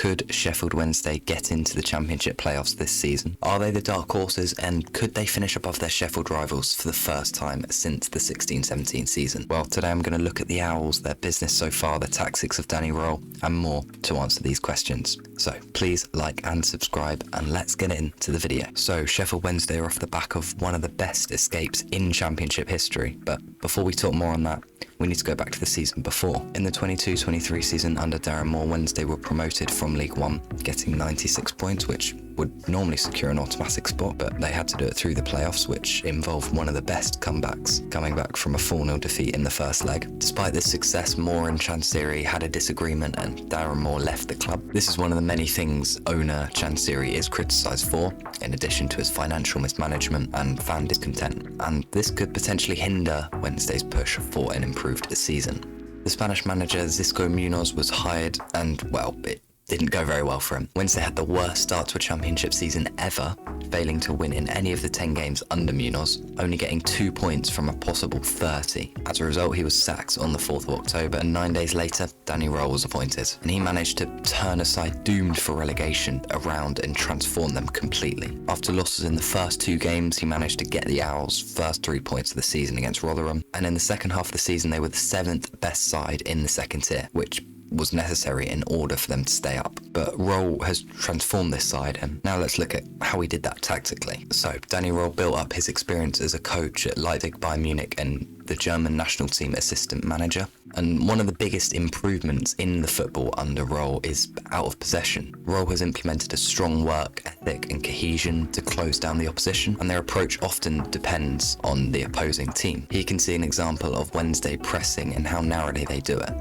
Could Sheffield Wednesday get into the Championship playoffs this season? Are they the dark horses, and could they finish above their Sheffield rivals for the first time since the 16-17 season? Well, today I'm going to look at the Owls, their business so far, the tactics of Danny Röhl, and more to answer these questions. So please like and subscribe, and let's get into the video. So Sheffield Wednesday are off the back of one of the best escapes in Championship history, but before we talk more on that, we need to go back to the season before. In the 22-23 season under Darren Moore, Wednesday were promoted from League One, getting 96 points, which would normally secure an automatic spot, but they had to do it through the playoffs, which involved one of the best comebacks, coming back from a 4-0 defeat in the first leg. Despite this success, Moore and Chansiri had a disagreement and Darren Moore left the club. This is one of the many things owner Chansiri is criticised for, in addition to his financial mismanagement and fan discontent, and this could potentially hinder Wednesday's push for an improved season. The Spanish manager Xisco Munoz was hired, and well, it didn't go very well for him. Wednesday had the worst start to a Championship season ever, failing to win in any of the 10 games under Munoz, only getting 2 points from a possible 30. As a result, he was sacked on the 4th of October, and 9 days later, Danny Röhl was appointed, and he managed to turn a side doomed for relegation around and transform them completely. After losses in the first 2 games, he managed to get the Owls' first 3 points of the season against Rotherham, and in the second half of the season, they were the 7th best side in the second tier, which was necessary in order for them to stay up. But Röhl has transformed this side, and now let's look at how he did that tactically. So Danny Röhl built up his experience as a coach at Leipzig, Bayern Munich, and the German national team assistant manager. And one of the biggest improvements in the football under Röhl is out of possession. Röhl has implemented a strong work ethic and cohesion to close down the opposition, and their approach often depends on the opposing team. Here you can see an example of Wednesday pressing and how narrowly they do it.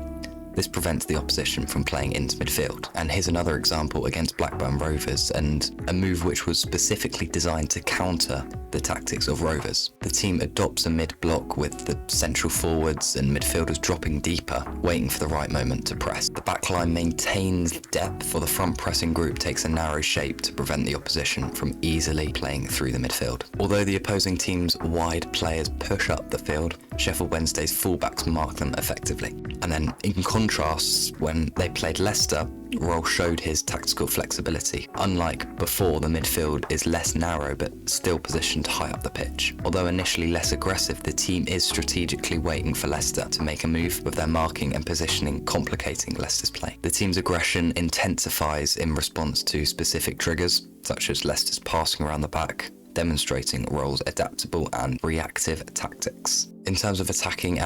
This prevents the opposition from playing into midfield. And here's another example against Blackburn Rovers, and a move which was specifically designed to counter the tactics of Rovers. The team adopts a mid-block with the central forwards and midfielders dropping deeper, waiting for the right moment to press. The backline maintains depth, while the front pressing group takes a narrow shape to prevent the opposition from easily playing through the midfield. Although the opposing team's wide players push up the field, Sheffield Wednesday's fullbacks mark them effectively. And then in contrast, when they played Leicester, Röhl showed his tactical flexibility. Unlike before, the midfield is less narrow but still positioned high up the pitch. Although initially less aggressive, the team is strategically waiting for Leicester to make a move, with their marking and positioning complicating Leicester's play. The team's aggression intensifies in response to specific triggers, such as Leicester's passing around the back, demonstrating Röhl's adaptable and reactive tactics. In terms of attacking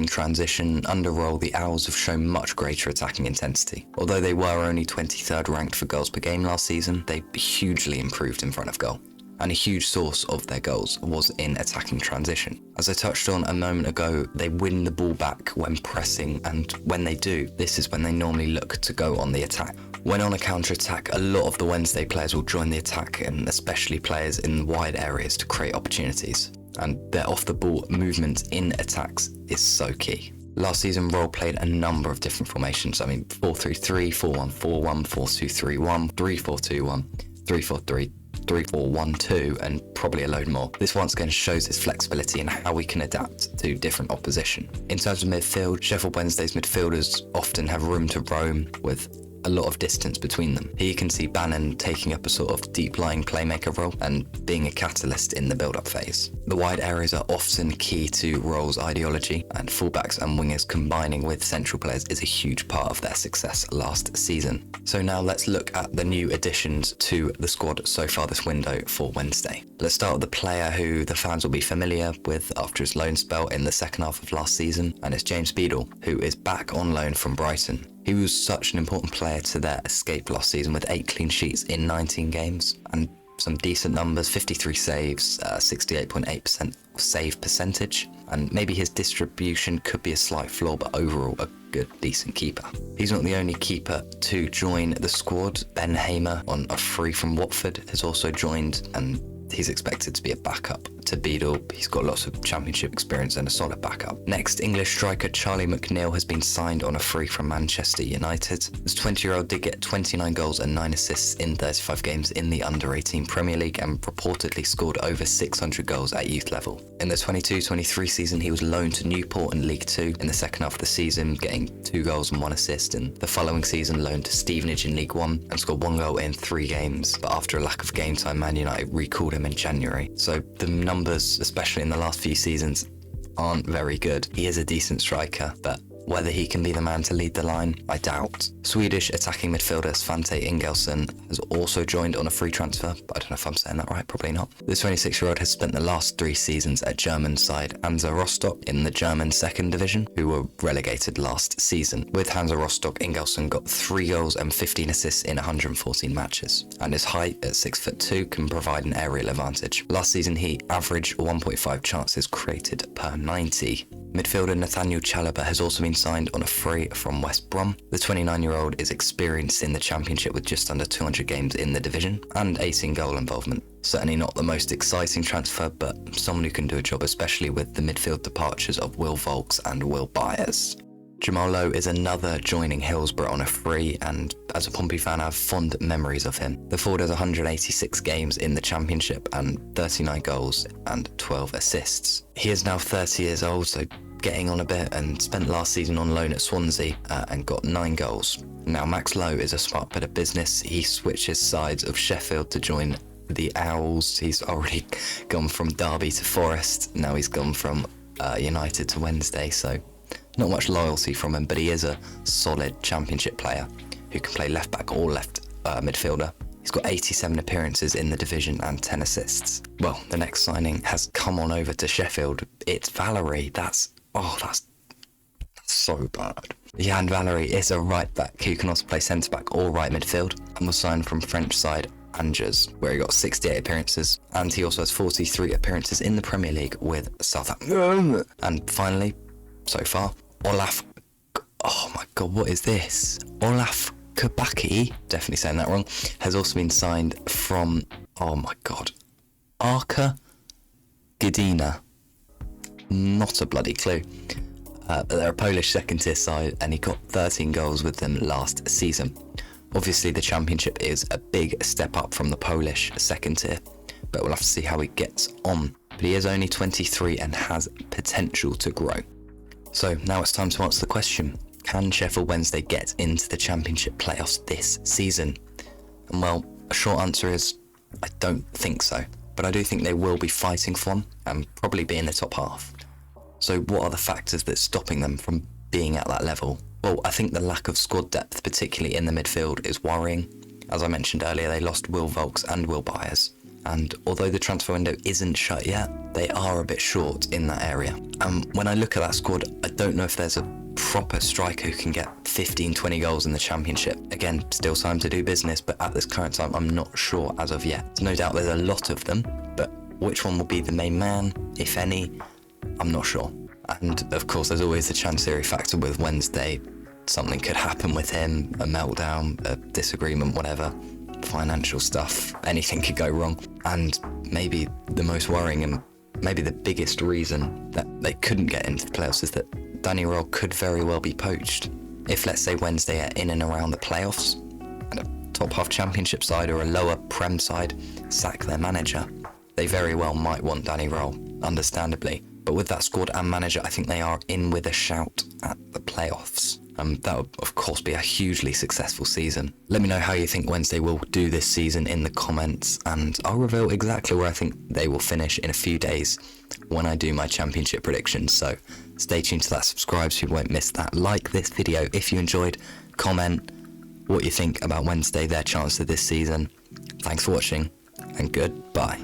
transition, under Röhl, the Owls have shown much greater attacking intensity. Although they were only 23rd ranked for goals per game last season, they hugely improved in front of goal. And a huge source of their goals was in attacking transition. As I touched on a moment ago, they win the ball back when pressing, and when they do, this is when they normally look to go on the attack. When on a counter-attack, a lot of the Wednesday players will join the attack, and especially players in wide areas, to create opportunities. And their off-the-ball movement in attacks is so key. Last season, Röhl played a number of different formations. 4-3-3, 4-1-4-1, 4-2-3-1, 3-4-2-1, 3-4-3, 3-4-1-2, and probably a load more. This once again shows his flexibility in how we can adapt to different opposition. In terms of midfield, Sheffield Wednesday's midfielders often have room to roam, with a lot of distance between them. Here you can see Bannon taking up a sort of deep-lying playmaker role and being a catalyst in the build-up phase. The wide areas are often key to Röhl's ideology, and fullbacks and wingers combining with central players is a huge part of their success last season. So now let's look at the new additions to the squad so far this window for Wednesday. Let's start with the player who the fans will be familiar with after his loan spell in the second half of last season, and it's James Beadle, who is back on loan from Brighton. He was such an important player to their escape last season, with 8 clean sheets in 19 games and some decent numbers, 53 saves, 68.8% save percentage, and maybe his distribution could be a slight flaw, but overall a good, decent keeper. He's not the only keeper to join the squad. Ben Hamer, on a free from Watford, has also joined, and he's expected to be a backup to Beadle. He's got lots of championship experience and a solid backup. Next, English striker Charlie McNeil has been signed on a free from Manchester United. This 20-year-old did get 29 goals and 9 assists in 35 games in the under-18 Premier League and reportedly scored over 600 goals at youth level. In the 22-23 season, he was loaned to Newport in League 2 in the second half of the season, getting 2 goals and 1 assist, and the following season loaned to Stevenage in League 1 and scored 1 goal in 3 games, but after a lack of game time, Man United recalled him in January. So the numbers, especially in the last few seasons, aren't very good. He is a decent striker, but whether he can be the man to lead the line, I doubt. Swedish attacking midfielder Svante Ingelsson has also joined on a free transfer, but I don't know if I'm saying that right, probably not. The 26-year-old has spent the last 3 seasons at German side Hansa Rostock in the German second division, who were relegated last season. With Hansa Rostock, Ingelsson got 3 goals and 15 assists in 114 matches, and his height at 6'2" can provide an aerial advantage. Last season he averaged 1.5 chances created per 90. Midfielder Nathaniel Chalobah has also been signed on a free from West Brom. The 29-year-old is experienced in the Championship with just under 200 games in the division and 18 goal involvement. Certainly not the most exciting transfer, but someone who can do a job, especially with the midfield departures of Will Vaulks and Will Byers. Jamal Lowe is another joining Hillsborough on a free, and as a Pompey fan I have fond memories of him. The forward has 186 games in the Championship and 39 goals and 12 assists. He is now 30 years old, so getting on a bit, and spent last season on loan at Swansea and got 9 goals. Now Max Lowe is a smart bit of business. He switches sides of Sheffield to join the Owls. He's already gone from Derby to Forest, now he's gone from United to Wednesday, so not much loyalty from him, but he is a solid Championship player who can play left back or left midfielder. He's got 87 appearances in the division and 10 assists. Well, the next signing has come on over to Sheffield. It's Valery. That's so bad. Jan Valery is a right back who can also play centre back or right midfield, and was signed from French side Angers, where he got 68 appearances, and he also has 43 appearances in the Premier League with Southampton. And finally, so far, Olaf, oh my god, what is this? Olaf Kabaki, definitely saying that wrong, has also been signed from, oh my god, Arka Gdynia. Not a bloody clue. But they're a Polish second tier side, and he got 13 goals with them last season. Obviously the Championship is a big step up from the Polish second tier, but we'll have to see how he gets on. But he is only 23 and has potential to grow. So now it's time to answer the question: can Sheffield Wednesday get into the Championship playoffs this season? And well, a short answer is I don't think so, but I do think they will be fighting for them and probably be in the top half. So what are the factors that's stopping them from being at that level? Well, I think the lack of squad depth, particularly in the midfield, is worrying. As I mentioned earlier, they lost Will Vaulks and Will Byers, and although the transfer window isn't shut yet, they are a bit short in that area. When I look at that squad, I don't know if there's a proper striker who can get 15-20 goals in the Championship. Again, still time to do business, but at this current time I'm not sure as of yet. No doubt there's a lot of them, but which one will be the main man, if any, I'm not sure. And of course there's always the chance theory factor with Wednesday. Something could happen with him, a meltdown, a disagreement, whatever, financial stuff, anything could go wrong. And maybe the most worrying and maybe the biggest reason that they couldn't get into the playoffs is that Danny Röhl could very well be poached. If, let's say, Wednesday are in and around the playoffs, and a top half Championship side or a lower Prem side sack their manager, they very well might want Danny Röhl, understandably. But with that squad and manager, I think they are in with a shout at the playoffs. That would, of course, be a hugely successful season. Let me know how you think Wednesday will do this season in the comments, and I'll reveal exactly where I think they will finish in a few days when I do my Championship predictions. So stay tuned to that, subscribe so you won't miss that. Like this video if you enjoyed, comment what you think about Wednesday, their chances this season. Thanks for watching, and goodbye.